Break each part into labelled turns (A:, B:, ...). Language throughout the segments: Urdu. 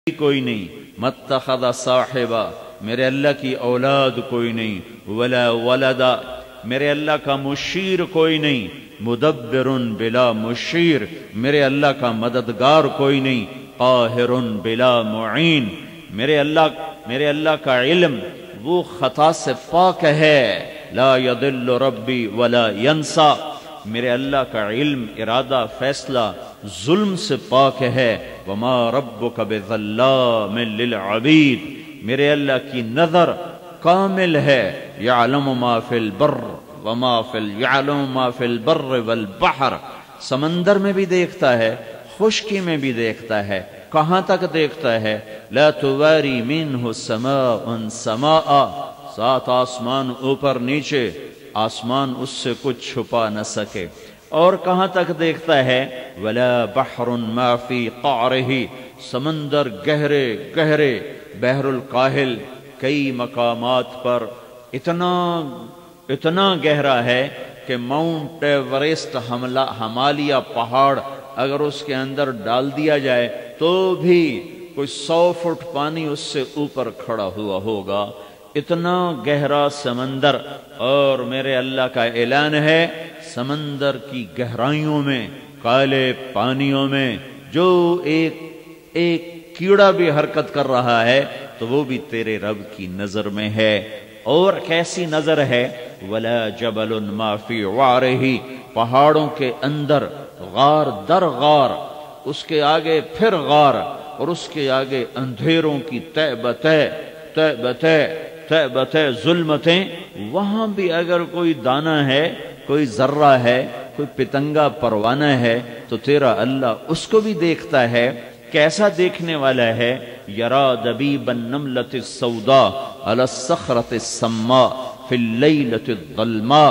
A: کوئی نہیں، متخذ صاحبہ میرے اللہ کی اولاد کوئی نہیں، ولا ولدا میرے اللہ کا مشیر کوئی نہیں، مدبر بلا مشیر میرے اللہ کا مددگار کوئی نہیں، قاہر بلا معین میرے اللہ کا علم وہ خطا سے پاک ہے، لا یضل ربی ولا ینسا میرے اللہ کا علم ارادہ فیصلہ ظلم سے پاک ہے، وما ربک بظلام للعبید میرے اللہ کی نظر کامل ہے، یعلم ما فی البر یعلم ما فی البر والبحر سمندر میں بھی دیکھتا ہے، خشکی میں بھی دیکھتا ہے، کہاں تک دیکھتا ہے، لا تواری منہ سماء سماء سات آسمان اوپر نیچے، آسمان اس سے کچھ چھپا نہ سکے، اور کہاں تک دیکھتا ہے، ولا بحر ما فی قعرہ سمندر گہرے گہرے بحر الکاہل کئی مقامات پر اتنا گہرا ہے کہ ماؤنٹ ایوریسٹ ہمالیہ پہاڑ اگر اس کے اندر ڈال دیا جائے تو بھی کوئی 100 فٹ پانی اس سے اوپر کھڑا ہوا ہوگا، اتنا گہرا سمندر۔ اور میرے اللہ کا اعلان ہے سمندر کی گہرائیوں میں کالے پانیوں میں جو ایک کیڑا بھی حرکت کر رہا ہے تو وہ بھی تیرے رب کی نظر میں ہے۔ اور کیسی نظر ہے، ولا جبل ما فی وعرہ پہاڑوں کے اندر غار در غار، اس کے آگے پھر غار، اور اس کے آگے اندھیروں کی تہ بتہ ظلمتیں، وہاں بھی اگر کوئی دانہ ہے، کوئی ذرہ ہے، کوئی پتنگا پروانہ ہے تو تیرا اللہ اس کو بھی دیکھتا ہے۔ کیسا دیکھنے والا ہے، یرا دبیب النملۃ السوداء علی الصخرۃ السماء فی اللیلۃ الظلماء،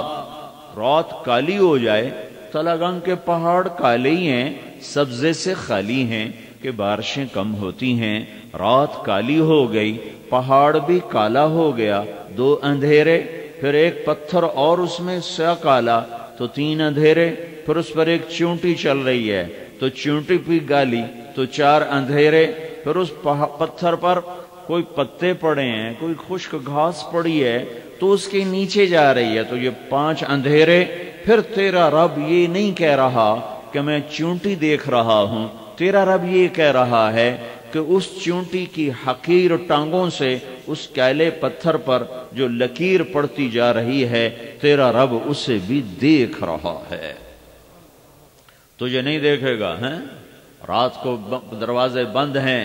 A: رات کالی ہو جائے، تلگنگ کے پہاڑ کالے ہی ہیں، سبزے سے خالی ہیں کہ بارشیں کم ہوتی ہیں، رات کالی ہو گئی، پہاڑ بھی کالا ہو گیا، 2 اندھیرے، پھر ایک پتھر اور اس میں سیاہ کالا تو 3 اندھیرے، پھر اس پر ایک چونٹی چل رہی ہے تو چونٹی بھی گالی تو 4 اندھیرے، پھر اس پتھر پر کوئی پتے پڑے ہیں، کوئی خشک گھاس پڑی ہے تو اس کے نیچے جا رہی ہے تو یہ 5 اندھیرے۔ پھر تیرا رب یہ نہیں کہہ رہا کہ میں چونٹی دیکھ رہا ہوں، تیرا رب یہ کہہ رہا ہے کہ اس چونٹی کی حقیر ٹانگوں سے اس کالے پتھر پر جو لکیر پڑتی جا رہی ہے تیرا رب اسے بھی دیکھ رہا ہے۔ تجھے نہیں دیکھے گا، رات کو دروازے بند ہیں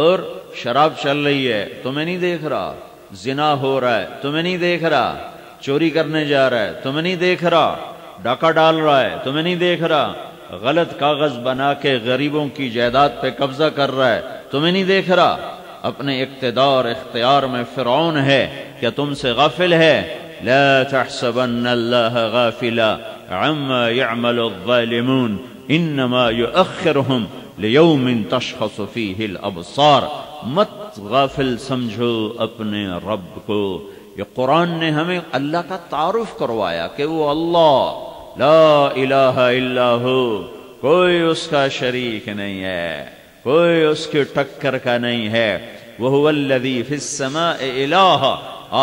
A: اور شراب چل رہی ہے، تمہیں نہیں دیکھ رہا، زنا ہو رہا ہے تمہیں نہیں دیکھ رہا، چوری کرنے جا رہا ہے تمہیں نہیں دیکھ رہا، ڈاکہ ڈال رہا ہے تمہیں نہیں دیکھ رہا، غلط کاغذ بنا کے غریبوں کی جائیداد پہ قبضہ کر رہا ہے تمہیں نہیں دیکھ رہا، اپنے اقتدار اختیار میں فرعون ہے، کیا تم سے غافل ہے؟ لا تحسبن اللہ غافلا عما يعمل الظالمون انما يؤخرهم لیوم تشخص فیہ الابصار، مت غافل سمجھو اپنے رب کو۔ یہ قرآن نے ہمیں اللہ کا تعارف کروایا کہ وہ اللہ لا الہ الا ہو، کوئی اس کا شریک نہیں ہے، کوئی اس کی ٹکر کا نہیں ہے۔ وَهُوَ الَّذِي فِي السَّمَاءِ إِلَٰهَ،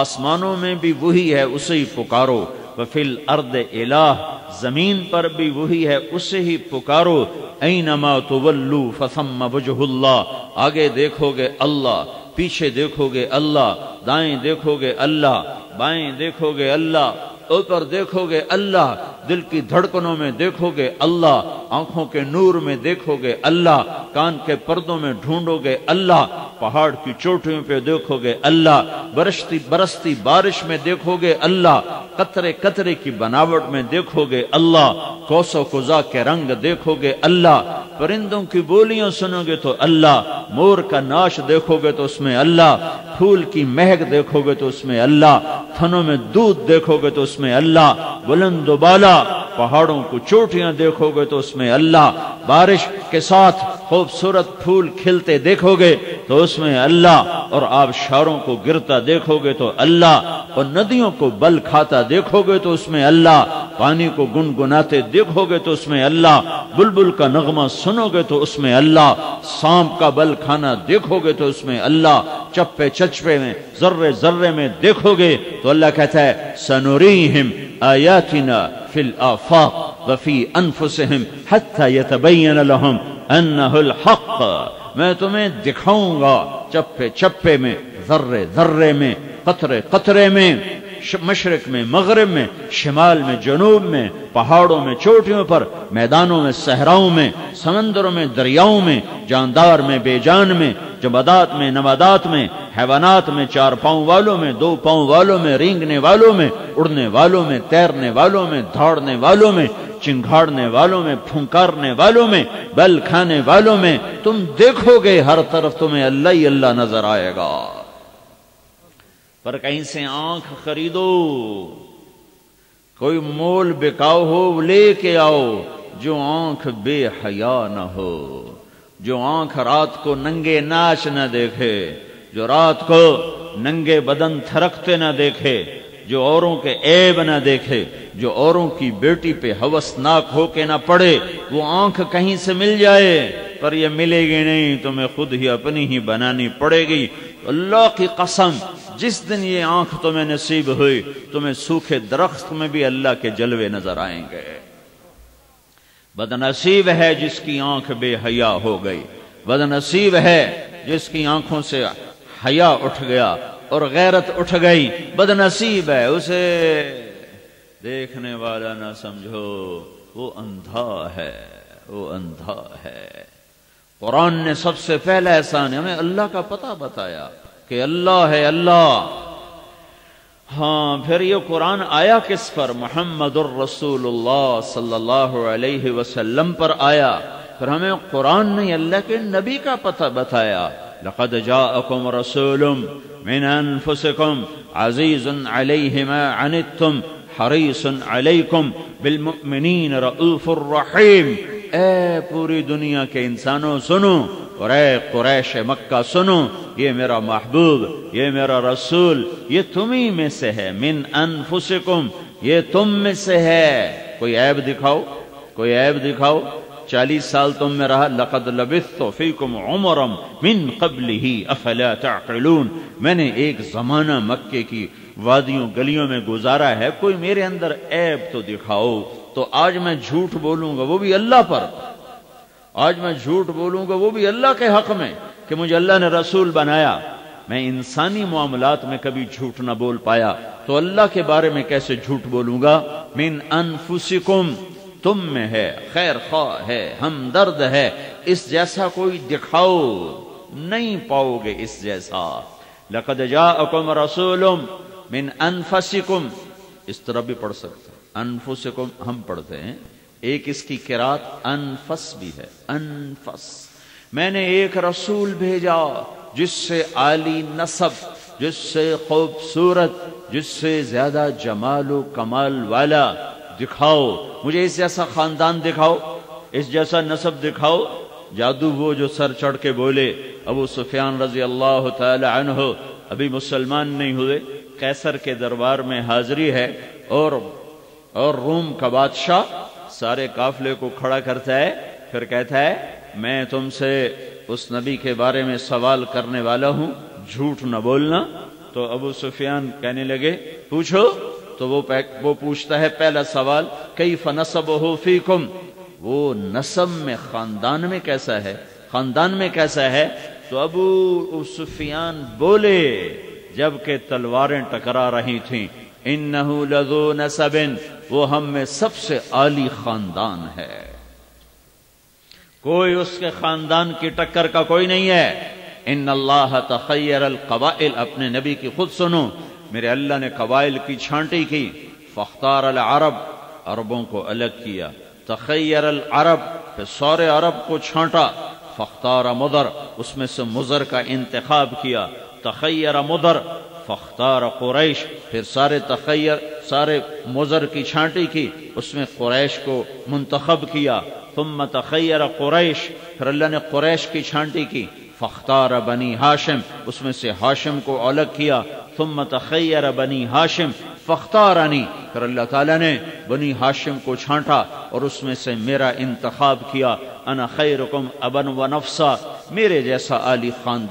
A: آسمانوں میں بھی وہی ہے، اسے ہی پکارو، وَفِي الْأَرْضِ إِلَٰهَ، زمین پر بھی وہی ہے، اسے ہی پکارو۔ اَيْنَمَا تُوَلُّوا فَثَمَّ وَجْهُ اللَّهِ، آگے دیکھو گے اللہ، پیچھے دیکھو گے اللہ، دائیں دیکھو گے اللہ، بائیں دیکھو گے اللہ، اوپر دیکھو گے اللہ، دل کی دھڑکنوں میں دیکھو گے اللہ، آنکھوں کے نور میں دیکھو گے اللہ، کان کے پردوں میں ڈھونڈو گے اللہ، پہاڑ کی چوٹیوں پہ دیکھو گے اللہ، برستی بارش میں دیکھو گے اللہ، قطرے قطرے کی بناوٹ میں دیکھو گے اللہ، کوس و قزح کے رنگ دیکھو گے اللہ، پرندوں کی بولیاں سنو گے تو اللہ، مور کا ناش دیکھو گے تو اس میں اللہ، پھول کی مہک دیکھو گے تو اس میں اللہ، تھنوں میں دودھ دیکھو گے تو اس میں اللہ، بلند و بالا پہاڑوں کو چوٹیاں دیکھو گے تو اس میں اللہ، بارش کے ساتھ خوبصورت پھول کھلتے دیکھو گے تو اس میں اللہ، اور آبشاروں کو گرتا دیکھو گے تو اللہ، اور ندیوں کو بل کھاتا دیکھو گے تو اس میں اللہ، پانی کو گنگناتے دیکھو گے تو اس میں اللہ، بلبل کا نغمہ سنو گے تو اس میں اللہ، سانپ کا بل کھانا دیکھو گے تو اس میں اللہ، چپے چچپے میں، ذرے ذرے میں دیکھو گے تو اللہ کہتا ہے سنریہم آیاتنا فی الآفاق وفی انفسہم حتی یتبین لہم انہ الحق، میں تمہیں دکھاؤں گا چپے چپے میں، ذرے ذرے میں، قطرے قطرے میں، مشرق میں، مغرب میں، شمال میں، جنوب میں، پہاڑوں میں، چوٹیوں پر، میدانوں میں، صحراؤں میں، سمندروں میں، دریاؤں میں، جاندار میں، بے جان میں، جمادات میں، نباتات میں، حیوانات میں، 4 پاؤں والوں میں، 2 پاؤں والوں میں، رینگنے والوں میں، اڑنے والوں میں، تیرنے والوں میں، دوڑنے والوں میں، چنگھاڑنے والوں میں، پھنکارنے والوں میں، بل کھانے والوں میں، تم دیکھو گے ہر طرف تمہیں اللہ ہی اللہ نظر آئے گا، پر کہیں سے آنکھ خریدو، کوئی مول بکاؤ ہو لے کے آؤ، جو آنکھ بے حیا نہ ہو، جو آنکھ رات کو ننگے ناچ نہ دیکھے، جو رات کو ننگے بدن تھرکتے نہ دیکھے، جو اوروں کے عیب نہ دیکھے، جو اوروں کی بیٹی پہ ہوسناک ہو کے نہ پڑے، وہ آنکھ کہیں سے مل جائے، پر یہ ملے گی نہیں، تمہیں خود ہی اپنی ہی بنانی پڑے گی۔ اللہ کی قسم، جس دن یہ آنکھ تمہیں نصیب ہوئی، تمہیں سوکھے درخت میں بھی اللہ کے جلوے نظر آئیں گے۔ بدنصیب ہے جس کی آنکھ بے حیا ہو گئی، بدنصیب ہے جس کی آنکھوں سے حیا اٹھ گیا اور غیرت اٹھ گئی، بدنصیب ہے اسے دیکھنے والا نہ سمجھو، وہ اندھا ہے، وہ اندھا ہے۔ قرآن نے سب سے پہلا احسان ہمیں اللہ کا پتہ بتایا کہ اللہ ہے اللہ۔ ہاں، پھر یہ قرآن آیا کس پر؟ محمد الرسول اللہ صلی اللہ علیہ وسلم پر آیا۔ پھر ہمیں قرآن نے اللہ کے نبی کا پتہ بتایا، لقد جاءکم رسول من انفسکم عزیز علیہ ما عنتم حریص علیکم بالمؤمنین رؤوف الرحیم۔ اے پوری دنیا کے انسانوں سنو، اور اے قریش مکہ سنو، یہ میرا محبوب، یہ میرا رسول، یہ تمہیں میں سے ہے، من انفسکم، یہ تم میں سے ہے۔ کوئی عیب دکھاؤ، کوئی عیب دکھاؤ، 40 سال تم میں رہا، لقد لبثت فیکم عمرا من قبلہ افلا تعقلون، میں نے ایک زمانہ مکے کی وادیوں گلیوں میں گزارا ہے، کوئی میرے اندر عیب تو دکھاؤ۔ تو آج میں جھوٹ بولوں گا وہ بھی اللہ پر، آج میں جھوٹ بولوں گا وہ بھی اللہ کے حق میں کہ مجھے اللہ نے رسول بنایا۔ میں انسانی معاملات میں کبھی جھوٹ نہ بول پایا، تو اللہ کے بارے میں کیسے جھوٹ بولوں گا؟ من انفسکم، تم میں ہے، خیر خواہ ہے، ہمدرد ہے، اس جیسا کوئی دکھاؤ، نہیں پاؤ گے اس جیسا۔ لقد جاءکم رسول من انفسکم، اس طرح بھی پڑھ سکتے ہیں، انفسکم ہم پڑھتے ہیں، ایک اس کی قرات انفس بھی ہے، انفس۔ میں نے ایک رسول بھیجا جس سے عالی نسب، جس سے خوبصورت، جس سے زیادہ جمال و کمال والا، دکھاؤ مجھے اس جیسا خاندان دکھاؤ، اس جیسا نسب دکھاؤ۔ جادو وہ جو سر چڑھ کے بولے، ابو سفیان رضی اللہ تعالی عنہ ابھی مسلمان نہیں ہوئے، قیصر کے دربار میں حاضری ہے، اور روم کا بادشاہ سارے قافلے کو کھڑا کرتا ہے، پھر کہتا ہے میں تم سے اس نبی کے بارے میں سوال کرنے والا ہوں، جھوٹ نہ بولنا۔ تو ابو سفیان کہنے لگے پوچھو، تو وہ پوچھتا ہے پہلا سوال، کیف نسبہ فیکم، وہ نسب میں خاندان میں کیسا ہے، خاندان میں کیسا ہے؟ تو ابو سفیان بولے جبکہ تلواریں ٹکرا رہی تھیں، انہو لذو نسب، وہ ہم میں سب سے عالی خاندان ہے، کوئی اس کے خاندان کی ٹکر کا کوئی نہیں ہے۔ ان اللہ تخیر القبائل، اپنے نبی کی خود سنو، میرے اللہ نے قبائل کی چھانٹی کی، فاختار العرب، عربوں کو الگ کیا، تخیر العرب، پھر سارے عرب کو چھانٹا، فاختار مضر، اس میں سے مضر کا انتخاب کیا، تخیر مضر، فاختار قریش، پھر سارے مضر کی چھانٹی کی، اس میں قریش کو منتخب کیا، ثم تخیر قریش، پھر اللہ نے قریش کی چھانٹی کی، فاختار بنی ہاشم، اس میں سے ہاشم کو الگ کیا، ثم تخیر بنی ہاشم، فاختارنی، پھر اللہ تعالیٰ نے بنی ہاشم کو چھانٹا اور اس میں سے میرا انتخاب کیا، انا خیرکم ابا و نفسا، میرے جیسا عالی خاندان